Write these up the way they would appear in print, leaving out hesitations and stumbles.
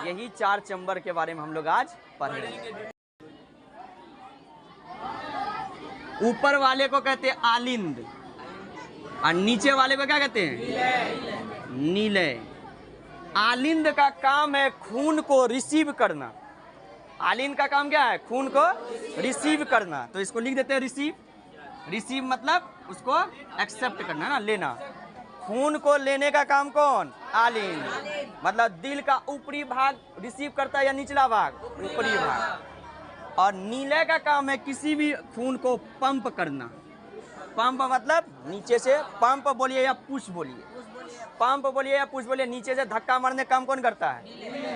यही 4 चैम्बर के बारे में हम लोग आज पढ़ेंगे। ऊपर वाले को कहते हैं आलिंद और नीचे वाले को क्या कहते हैं? नीलय। आलिंद का काम है खून को रिसीव करना। आलिंद का काम क्या है? खून को रिसीव करना। तो इसको लिख देते हैं रिसीव। रिसीव मतलब उसको एक्सेप्ट करना ना, लेना। खून को लेने का काम कौन? आलिंद। मतलब दिल का ऊपरी भाग रिसीव करता है या निचला भाग? ऊपरी भाग। और नीले का काम है किसी भी खून को पंप करना। पंप मतलब नीचे से, पंप बोलिए या पुश बोलिए, पंप बोलिए या पुश बोलिए, नीचे से धक्का मारने काम कौन करता है?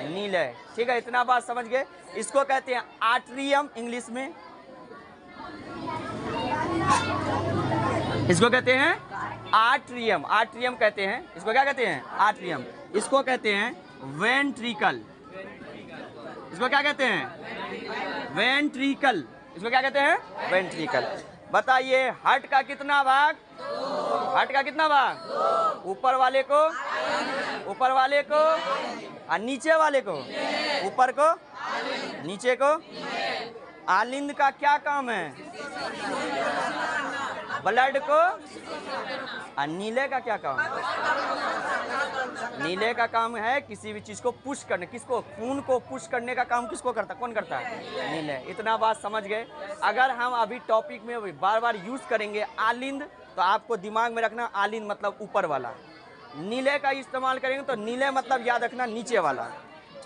नीले। ठीक है, इतना बात समझ गए। इसको कहते हैं आर्टरियम इंग्लिश में। इसको कहते हैं आर्टरियम। आर्टरियम कहते हैं इसको। क्या कहते हैं? आर्टरियम। इसको कहते हैं वेंट्रिकल। इसको क्या कहते हैं? वेंट्रिकल। इसको क्या कहते हैं? वेंट्रिकल। बताइए हार्ट का कितना भाग? हार्ट का कितना भाग? ऊपर वाले को, ऊपर वाले को, और नीचे वाले को, ऊपर को, नीचे को। आलिंद का क्या काम है? ब्लड को। और नीले का क्या काम है? नीले का काम है किसी भी चीज को पुश करने। किसको? खून को पुश करने का काम किसको करता? कौन करता है? नीले। इतना बात समझ गए। अगर हम अभी टॉपिक में बार बार यूज करेंगे आलिंद, तो आपको दिमाग में रखना आलिंद मतलब ऊपर वाला। नीले का इस्तेमाल करेंगे तो नीले मतलब याद रखना नीचे वाला।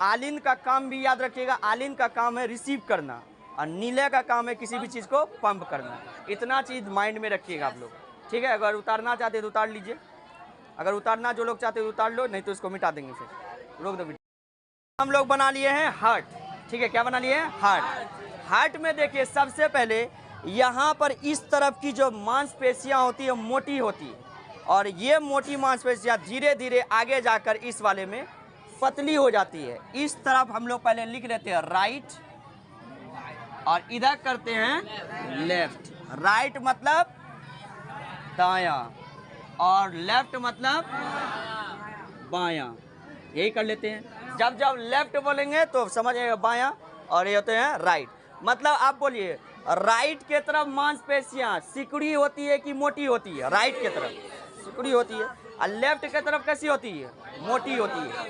आलिंद का काम भी याद रखिएगा, आलिंद का काम है रिसीव करना और नीले का काम है किसी भी चीज़ को पंप करना। इतना चीज़ माइंड में रखिएगा आप लोग। ठीक है, अगर उतारना चाहते तो उतार लीजिए, अगर उतारना जो लोग चाहते हो उतार लो, नहीं तो इसको मिटा देंगे, फिर रोक दो। हम लोग बना लिए हैं हार्ट। ठीक है, क्या बना लिए हैं? हार्ट। हार्ट में देखिए सबसे पहले यहाँ पर इस तरफ की जो मांसपेशियाँ होती है मोटी होती है, और ये मोटी मांसपेशियाँ धीरे धीरे आगे जाकर इस वाले में पतली हो जाती है। इस तरफ हम लोग पहले लिख लेते हैं राइट, और इधर करते हैं लेफ्ट। राइट मतलब दायां और लेफ्ट मतलब बायां, यही कर लेते हैं। जब जब लेफ्ट बोलेंगे तो समझिएगा बायां, और ये होते हैं राइट। मतलब आप बोलिए राइट के तरफ मांसपेशियां सिकुड़ी होती है कि मोटी होती है? राइट के तरफ सिकुड़ी होती है। और लेफ्ट के तरफ कैसी होती है? मोटी होती है।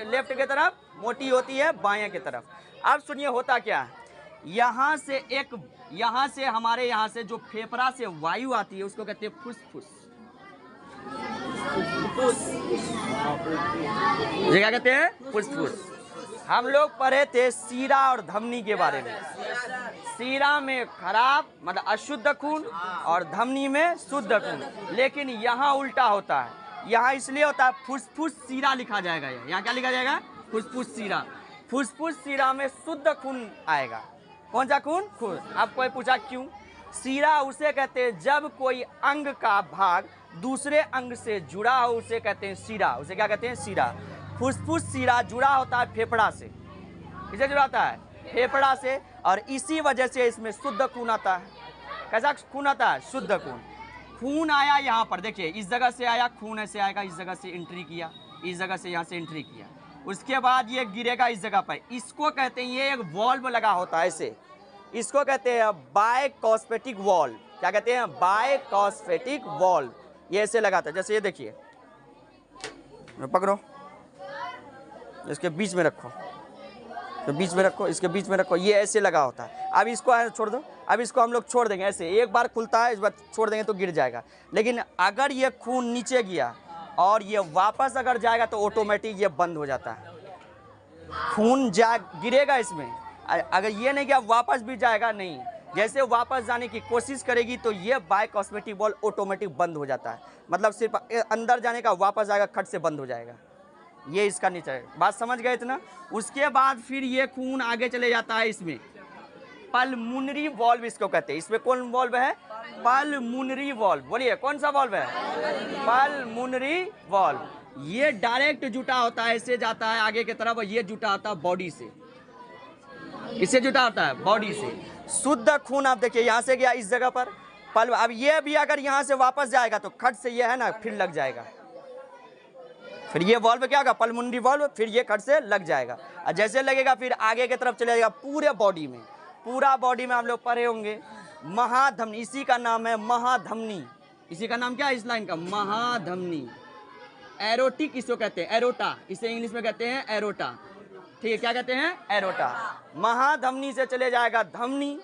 लेफ्ट के तरफ मोटी होती है, बाएं के तरफ। अब सुनिए होता क्या है, यहाँ से हमारे यहाँ से जो फेफड़ा से वायु आती है उसको कहते हैं फुसफुस। ये क्या कहते हैं? फुसफुस। हम लोग पढ़े थे सीरा और धमनी के बारे में। सीरा में खराब मतलब अशुद्ध खून और धमनी में शुद्ध खून, लेकिन यहाँ उल्टा होता है। यहाँ इसलिए होता है फुसफुस सीरा लिखा जाएगा। यहाँ क्या लिखा जाएगा? फुसफुस सीरा। फुसफुस सीरा में शुद्ध खून आएगा। कौन सा खून? खून। अब कोई पूछा क्यों? सीरा उसे कहते हैं जब कोई अंग का भाग दूसरे अंग से जुड़ा हो, उसे कहते हैं सीरा। उसे क्या कहते हैं? सीरा। फुसफुस सीरा जुड़ा होता है फेफड़ा से। किससे जुड़ा होता है? फेफड़ा से। और इसी वजह से इसमें शुद्ध खून आता है। कैसा खून आता है? शुद्ध खून। खून आया यहाँ पर, देखिए इस जगह से आया खून, ऐसे आएगा, इस जगह से एंट्री किया, इस जगह से यहाँ से एंट्री किया, उसके बाद ये गिरेगा इस जगह पर। इसको कहते हैं, ये एक वॉल्व लगा होता है ऐसे, इसको कहते हैं बायकॉस्फेटिक वॉल्व। क्या कहते हैं? बायकॉस्फेटिक वॉल्व। ये ऐसे लगाता है, जैसे ये देखिए, पकड़ो, इसके बीच में रखो, तो बीच में रखो, इसके बीच में रखो, ये ऐसे लगा होता है। अब इसको छोड़ दो, अब इसको हम लोग छोड़ देंगे ऐसे, एक बार खुलता है, इस बार छोड़ देंगे तो गिर जाएगा। लेकिन अगर ये खून नीचे गया और ये वापस अगर जाएगा तो ऑटोमेटिक ये बंद हो जाता है। खून गिरेगा इसमें, अगर ये नहीं गया वापस भी जाएगा नहीं। जैसे वापस जाने की कोशिश करेगी तो ये बायकॉस्फेटिक वॉल्व ऑटोमेटिक बंद हो जाता है। मतलब सिर्फ अंदर जाने का, वापस जाएगा खट से बंद हो जाएगा। ये इसका नीचे है। बात समझ गए इतना? उसके बाद फिर ये खून आगे चले जाता है इसमें, पल्मोनरी वॉल्व इसको कहते हैं। इसमें कौन वॉल्व है? Pulmonary valve. बोलिए कौन सा वॉल्व है? Pulmonary valve. ये डायरेक्ट जुटा होता है, ऐसे जाता है आगे की तरफ, और ये जुटा होता है बॉडी से। इससे जुटा होता है बॉडी से। शुद्ध खून आप देखिए यहाँ से गया इस जगह पर पल्व। अब ये भी अगर यहाँ से वापस जाएगा तो खट से ये है ना फिर लग जाएगा, फिर ये वॉल्व क्या होगा, पल्मोनरी वॉल्व, फिर ये खट से लग जाएगा और जैसे लगेगा फिर आगे की तरफ चले जाएगा पूरे बॉडी में। पूरा बॉडी में आप लोग पढ़े होंगे महाधमनी, इसी का नाम है महाधमनी। इसी का नाम क्या है इस लाइन का, महाधमनी। एरोटिक इसको कहते हैं, एरोटा, इसे इंग्लिश में कहते हैं एरोटा। ठीक है, क्या कहते हैं, एरोटा। महाधमनी से चले जाएगा धमनी,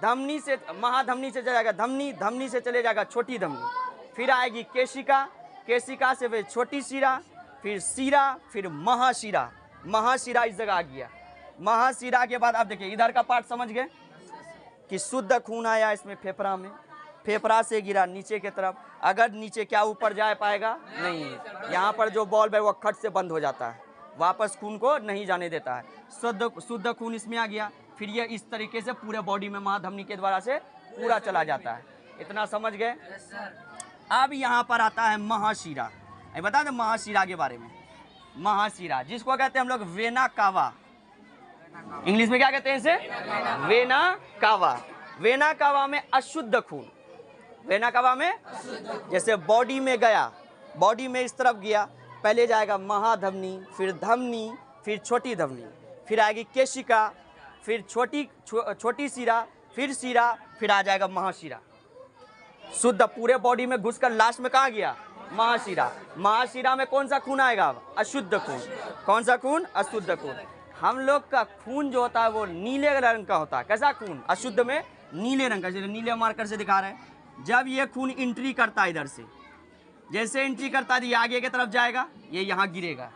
धमनी से, महाधमनी से चले जाएगा धमनी, धमनी से चले जाएगा छोटी धमनी, फिर आएगी केशिका, केशिका से फिर छोटी शिरा, फिर शिरा, फिर महाशिरा। महाशिरा इस जगह आ गया। महाशिरा के बाद आप देखिए इधर का पार्ट समझ गए कि शुद्ध खून आया इसमें फेफड़ा में, फेफड़ा से गिरा नीचे की तरफ। अगर नीचे क्या ऊपर जा पाएगा, नहीं, यहाँ पर जो बॉल्व है वो खट से बंद हो जाता है, वापस खून को नहीं जाने देता है। शुद्ध खून इसमें आ गया, फिर ये इस तरीके से पूरे बॉडी में महाधमनी के द्वारा से पूरा चला जाता है। इतना समझ गए। अब यहाँ पर आता है महाशिरा। बता दें महाशिरा के बारे में। महाशिरा जिसको कहते हैं हम लोग वेना कावा, इंग्लिश में क्या कहते हैं इसे, वेना कावा। वेना कावा में अशुद्ध खून, वेना कावा में जैसे बॉडी में गया, बॉडी में इस तरफ गया, पहले जाएगा महाधमनी, फिर धमनी, फिर छोटी धमनी, फिर आएगी केशिका, फिर छोटी शिरा, फिर शिरा, फिर आ जाएगा महाशिरा। शुद्ध पूरे बॉडी में घुसकर लास्ट में कहाँ गया, महाशिरा। महाशिरा में कौन सा खून आएगा, अशुद्ध खून। कौन सा खून, अशुद्ध खून। हम लोग का खून जो होता है वो नीले रंग का होता है। कैसा खून, अशुद्ध में नीले रंग का, जैसे नीले मार्कर से दिखा रहे हैं। जब ये खून एंट्री करता है इधर से, जैसे एंट्री करता है ये आगे की तरफ जाएगा, ये यहाँ गिरेगा।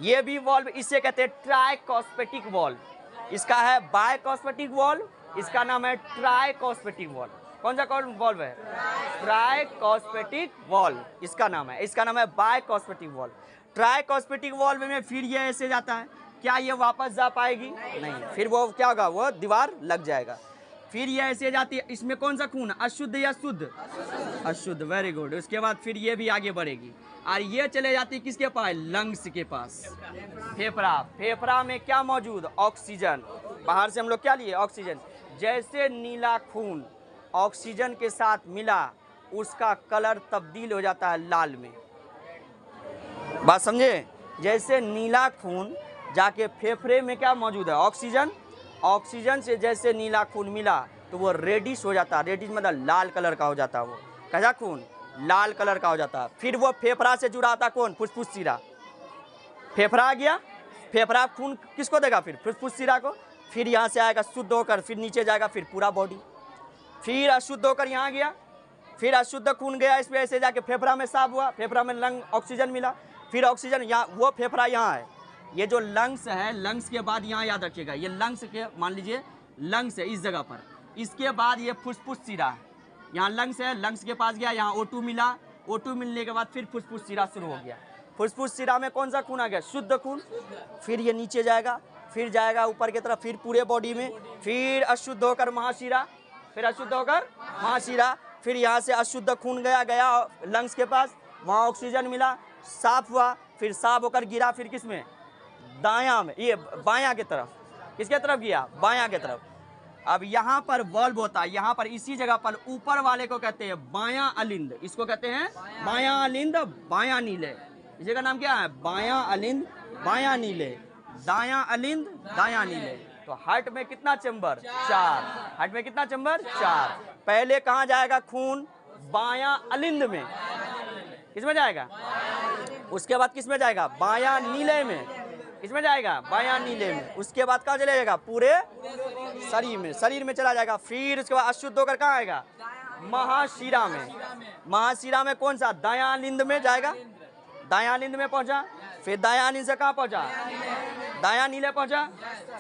ये भी वॉल्व इसे कहते हैं ट्राइकॉस्पेटिक वॉल्व। इसका है बायकॉस्पेटिक वॉल्व, इसका नाम है ट्राइकॉस्पेटिक वॉल्व। कौन सा वॉल्व है, ट्राइकॉस्पेटिक वॉल्व इसका नाम है। इसका नाम है बायकॉस्पेटिक वॉल्व। ट्राइकॉस्पेटिक वॉल्व में फिर ये ऐसे जाता है, क्या ये वापस जा पाएगी, नहीं, फिर वो क्या होगा, वो दीवार लग जाएगा। फिर ये ऐसे जाती है, इसमें कौन सा खून, अशुद्ध या शुद्ध, अशुद्ध, वेरी गुड। उसके बाद फिर ये भी आगे बढ़ेगी और ये चले जाती है किसके पास, लंग्स के पास, फेफड़ा। फेफड़ा में क्या मौजूद, ऑक्सीजन। बाहर से हम लोग क्या लिए, ऑक्सीजन। जैसे नीला खून ऑक्सीजन के साथ मिला, उसका कलर तब्दील हो जाता है लाल में। बात समझे, जैसे नीला खून जाके फेफड़े में क्या मौजूद है, ऑक्सीजन। ऑक्सीजन से जैसे नीला खून मिला तो वो रेडिश हो जाता है, रेडिश मतलब लाल कलर का हो जाता है। वो कैसा खून, लाल कलर का हो जाता है। फिर वो फेफड़ा से जुड़ा था कौन, फुसफुस शिरा। फेफड़ा आ गया, फेफड़ा खून किसको देगा, फिर फुसफुस शिरा को। फिर यहाँ से आएगा शुद्ध होकर, फिर नीचे जाएगा, फिर पूरा बॉडी। फिर अशुद्ध होकर यहाँ गया, फिर अशुद्ध खून गया इसमें, ऐसे जाके फेफड़ा में साफ हुआ, फेफड़ा में लंग ऑक्सीजन मिला, फिर ऑक्सीजन यहाँ, वो फेफड़ा यहाँ है। ये जो लंग्स है, लंग्स के बाद यहाँ याद रखिएगा, ये लंग्स के, मान लीजिए लंग्स है इस जगह पर, इसके बाद ये फुसफुस शिरा है। यहाँ लंग्स है, लंग्स के पास गया, यहाँ O2 मिला, O2 मिलने के बाद फिर फुसफुस शिरा शुरू हो गया। फुसफुस शिरा में कौन सा खून आ गया, शुद्ध खून। फिर ये नीचे जाएगा, फिर जाएगा ऊपर की तरफ, फिर पूरे बॉडी में, फिर अशुद्ध होकर महाशिरा, फिर अशुद्ध होकर महाशिरा। फिर यहाँ से अशुद्ध खून गया लंग्स के पास, वहाँ ऑक्सीजन मिला, साफ हुआ, फिर साफ होकर गिरा, फिर किस में, दायां में, ये बायां की तरफ। किसके तरफ गया, बायां की तरफ। अब यहाँ पर वॉल्व होता है, यहाँ पर इसी जगह पर ऊपर वाले को कहते हैं बायां अलिंद। इसको कहते हैं बायां अलिंद, बायां नीले। इसी का नाम क्या है, बायां अलिंद, बायां नीले। दायां अलिंद, दायां नीले। तो हार्ट में कितना चैम्बर, 4। हार्ट में कितना चैम्बर, 4। पहले कहाँ जाएगा खून, बायां अलिंद में, किसमें जाएगा, उसके बाद किसमें जाएगा, बायां नीले में, किसमें जाएगा, बायां नीले में। उसके बाद कहाँ चला जाएगा, पूरे शरीर में, शरीर में चला जाएगा। फिर उसके बाद अशुद्ध होकर कहाँ आएगा, महाशिरा में। महाशिरा में कौन सा, दायां अलिंद में जाएगा, दायां अलिंद में पहुंचा, फिर दायां अलिंद से कहाँ पहुंचा, दायां नीले पहुंचा।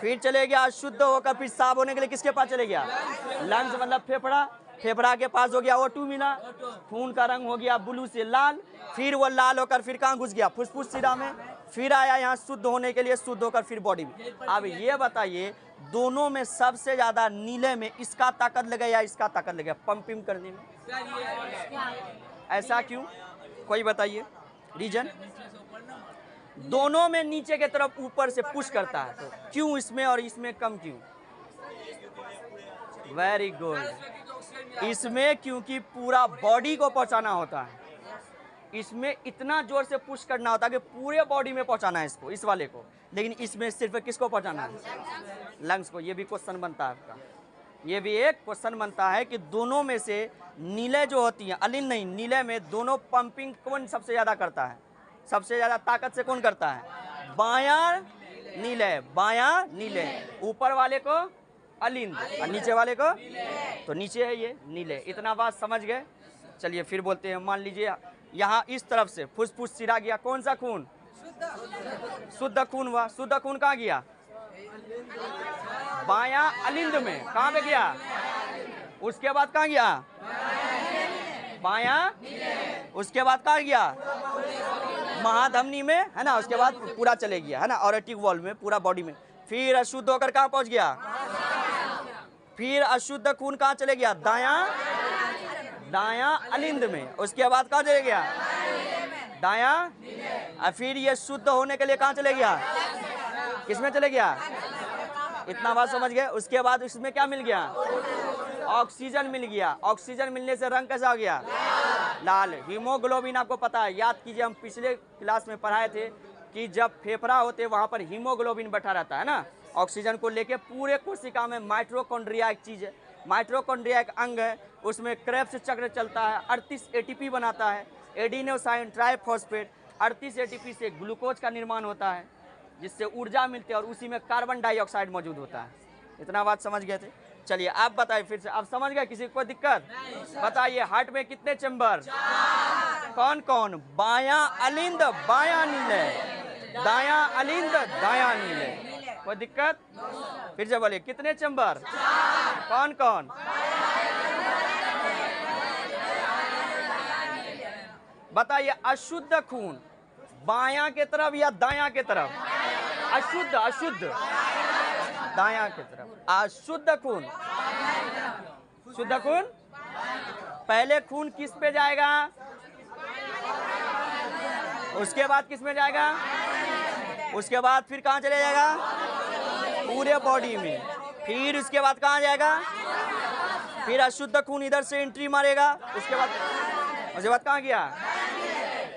फिर चले गया अशुद्ध होकर, फिर साफ होने के लिए किसके पास चले गया, लंग्स मतलब फेफड़ा। फेफड़ा के पास हो गया O2 मिला, खून का रंग हो गया ब्लू से लाल। फिर वो लाल होकर फिर कहाँ घुस गया, फुसफुस शिरा में। फिर आया यहाँ शुद्ध होने के लिए, शुद्ध होकर फिर बॉडी में। अब ये बताइए दोनों में सबसे ज्यादा नीले में इसका ताकत लगे या इसका ताकत लगे पंपिंग करने में, ऐसा क्यों, कोई बताइए रीजन। दोनों में नीचे के तरफ ऊपर से पुश करता है, तो क्यों इसमें और इसमें कम क्यों, वेरी गुड। इसमें क्योंकि पूरा बॉडी को पहुंचाना होता है, इसमें इतना जोर से पुश करना होता है कि पूरे बॉडी में पहुंचाना है इसको, इस वाले को, लेकिन इसमें सिर्फ किसको पहुंचाना है? लंग्स को। ये भी क्वेश्चन बनता है आपका, ये भी एक क्वेश्चन बनता है कि दोनों में से नीले जो होती है, अलिंद नहीं, नीले में दोनों पंपिंग कौन सबसे ज़्यादा करता है? सबसे ज़्यादा ताकत से कौन करता है? बायां नीले, बायां नीले। ऊपर वाले को अलिंद और नीचे वाले को, तो नीचे है ये नीले। इतना बात समझ गए? चलिए फिर बोलते हैं। मान लीजिए यहाँ इस तरफ से फुसफुस सिरा गया, कौन सा खून? शुद्ध खून हुआ। शुद्ध खून कहाँ गया? बायां अलिंद में। कहाँ पे गया? उसके बाद कहाँ गया? बायां। उसके बाद कहाँ गया? महाधमनी में, है ना। उसके बाद पूरा चले गया, है ना, ऑरेटिक वॉल्व में, पूरा बॉडी में। फिर अशुद्ध होकर कहाँ पहुंच गया? फिर अशुद्ध खून कहाँ चले गया? दायां अलिंद में। उसके बाद कहाँ चले गया? दायां। और फिर ये शुद्ध होने के लिए कहाँ चले गया? किसमें चले गया? इतना बात समझ गए? उसके बाद इसमें क्या मिल गया? ऑक्सीजन मिल गया। ऑक्सीजन मिलने से रंग कैसा हो गया? लाल। हीमोग्लोबिन आपको पता है, याद कीजिए, हम पिछले क्लास में पढ़ाए थे कि जब फेफड़ा होते वहाँ पर हीमोग्लोबिन बैठा रहता है ना, ऑक्सीजन को लेके। पूरे कोशिका में माइटोकॉन्ड्रिया एक चीज़ है, माइटोकॉन्ड्रिया एक अंग है, उसमें क्रेब्स चक्र चलता है, 38 एटीपी बनाता है, एडिनोसाइन ट्राइफॉस्फेट। 38 एटीपी से ग्लूकोज का निर्माण होता है, जिससे ऊर्जा मिलती है, और उसी में कार्बन डाइऑक्साइड मौजूद होता है। इतना बात समझ गए थे? चलिए आप बताइए फिर से, आप समझ गए? किसी को कोई दिक्कत? बताइए, हार्ट में कितने चैम्बर? कौन कौन? बायां अलिंद, बायां नीले, दायां अलिंद, दायां नीले। कोई दिक्कत? फिर से बोलिए, कितने चैम्बर? कौन कौन? बताइए, अशुद्ध खून बायां के तरफ या दायां के तरफ? अशुद्ध, अशुद्ध दायां के तरफ। अशुद्ध खून, शुद्ध खून। पहले खून किस पे जाएगा? उसके बाद किस में जाएगा? उसके बाद फिर कहाँ चले जाएगा? पूरे बॉडी में। फिर उसके बाद कहाँ जाएगा? फिर अशुद्ध खून इधर से एंट्री मारेगा। उसके बाद कहाँ गया?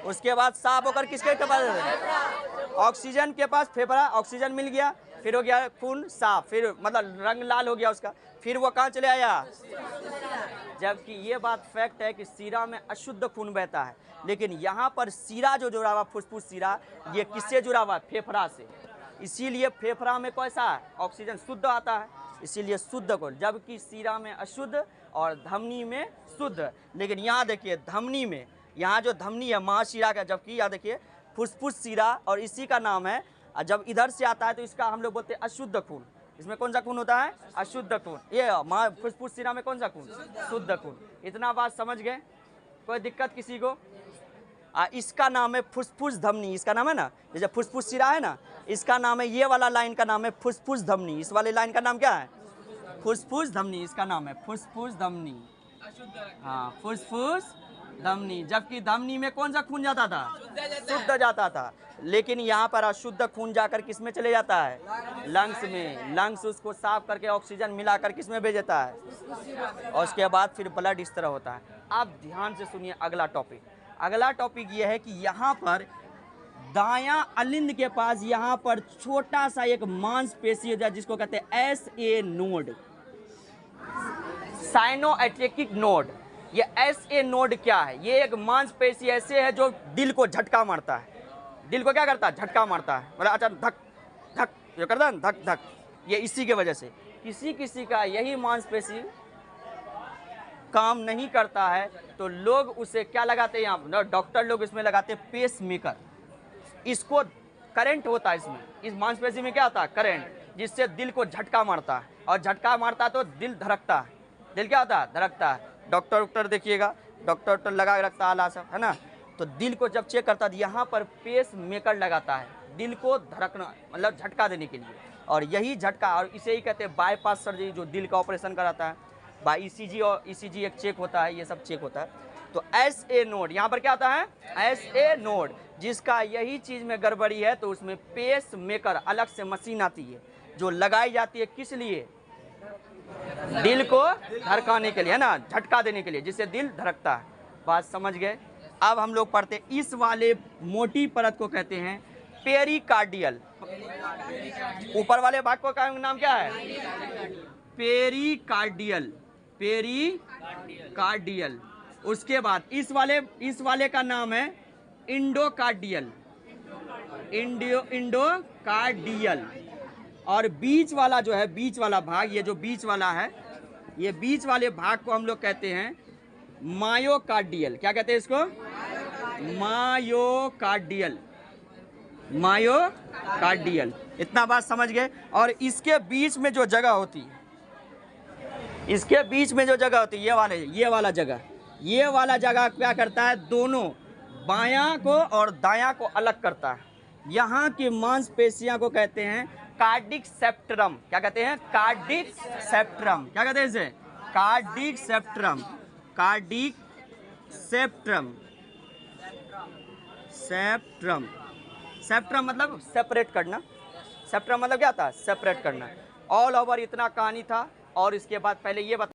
उसके बाद साफ होकर किसके पास? ऑक्सीजन के पास, फेफड़ा, ऑक्सीजन मिल गया, फिर हो गया खून साफ, फिर मतलब रंग लाल हो गया उसका। फिर वो कहाँ चले आया? जबकि ये बात फैक्ट है कि सीरा में अशुद्ध खून बहता है, लेकिन यहाँ पर सीरा जो जुड़ा हुआ, फुसफुस सीरा, ये किससे जुड़ा हुआ? फेफड़ा से। इसीलिए फेफड़ा में कैसा है? ऑक्सीजन शुद्ध आता है, इसीलिए शुद्ध खून। जबकि सीरा में अशुद्ध और धमनी में शुद्ध। लेकिन यहाँ देखिए, धमनी में, यहाँ जो धमनी है महाशिरा का, जबकि यहाँ देखिए फुसफुस सीरा, और इसी का नाम है। जब इधर से आता है तो इसका हम लोग बोलते हैं अशुद्ध खून। इसमें कौन सा खून होता है? अशुद्ध खून। ये फुसफुस सीरा में कौन सा खून? शुद्ध खून। इतना बात समझ गए? कोई दिक्कत किसी को? इसका नाम है फुसफुस धमनी। इसका नाम है ना, जैसे फुसफुस सीरा है ना, इसका नाम है, ये वाला लाइन का नाम है फुसफुस धमनी। इस वाले लाइन का नाम क्या है? फुसफुस धमनी। इसका नाम है फुसफुस धमनी। हाँ, फुसफुस धमनी। जबकि धमनी में कौन सा खून जाता था? शुद्ध जाता था। लेकिन यहाँ पर अशुद्ध खून जाकर किस में चले जाता है? लंग्स में। लंग्स उसको साफ करके ऑक्सीजन मिलाकर किस में भेज देता है? और उसके बाद फिर ब्लड इस तरह होता है। आप ध्यान से सुनिए अगला टॉपिक। अगला टॉपिक यह है कि यहाँ पर दायां अलिंद के पास यहाँ पर छोटा सा एक मांसपेशी है, जिसको कहते हैं SA नोड, साइनोएट्रिक नोड। ये SA नोड क्या है? ये एक मांसपेशी ऐसे है जो दिल को झटका मारता है। दिल को क्या करता है? झटका मारता है। मतलब अच्छा, धक धक जो करता है, धक धक। ये इसी के वजह से किसी किसी का यही मांसपेशी काम नहीं करता है, तो लोग उसे क्या लगाते हैं? यहाँ डॉक्टर लोग इसमें लगाते हैं पेस मेकर। इसको करंट होता है इसमें, इस मांसपेशी में क्या होता है? करंट, जिससे दिल को झटका मारता है, और झटका मारता है तो दिल धड़कता है। दिल क्या होता है? धड़कता है। डॉक्टर देखिएगा, डॉक्टर लगा रखता है आला सब, है ना। तो दिल को जब चेक करता है, यहाँ पर पेस मेकर लगाता है, दिल को धड़कना मतलब झटका देने के लिए। और यही झटका, और इसे ही कहते हैं बाईपास सर्जरी, जो दिल का ऑपरेशन कराता है। बाई ECG, और ECG एक चेक होता है, ये सब चेक होता है। तो SA नोड यहाँ पर क्या होता है? SA नोड, जिसका यही चीज़ में गड़बड़ी है, तो उसमें पेस मेकर अलग से मशीन आती है, जो लगाई जाती है किस लिए? दिल को धड़काने के लिए, है ना, झटका देने के लिए, जिससे दिल धड़कता है। बात समझ गए? अब हम लोग पढ़ते हैं, इस वाले मोटी परत को कहते हैं पेरिकार्डियल। ऊपर वाले भाग को का नाम क्या है? Pericardial, pericardial. उसके बाद इस वाले का नाम है इंडोकार्डियल, इंडोकार्डियल। और बीच वाला जो है, बीच वाला भाग, ये जो बीच वाला है, ये बीच वाले भाग को हम लोग कहते हैं मायोकार्डियल। क्या कहते हैं इसको? Myocardial, myocardial. इतना बात समझ गए। और इसके बीच में जो जगह होती है, इसके बीच में जो जगह होती है, ये वाला जगह क्या करता है? दोनों बायां को और दायां को अलग करता है। यहाँ की मांसपेशियां को कहते हैं कार्डिक सेप्ट्रम। क्या कहते हैं? कार्डिक सेप्ट्रम। क्या कहते हैं इसे? Cardiac सेप्ट्रम, cardiac सेप्ट्रम, सेप्ट्रम। सेप्ट्रम मतलब सेपरेट करना। सेप्ट्रम मतलब क्या था? सेपरेट करना। ऑल ओवर इतना कहानी था। और इसके बाद पहले ये बता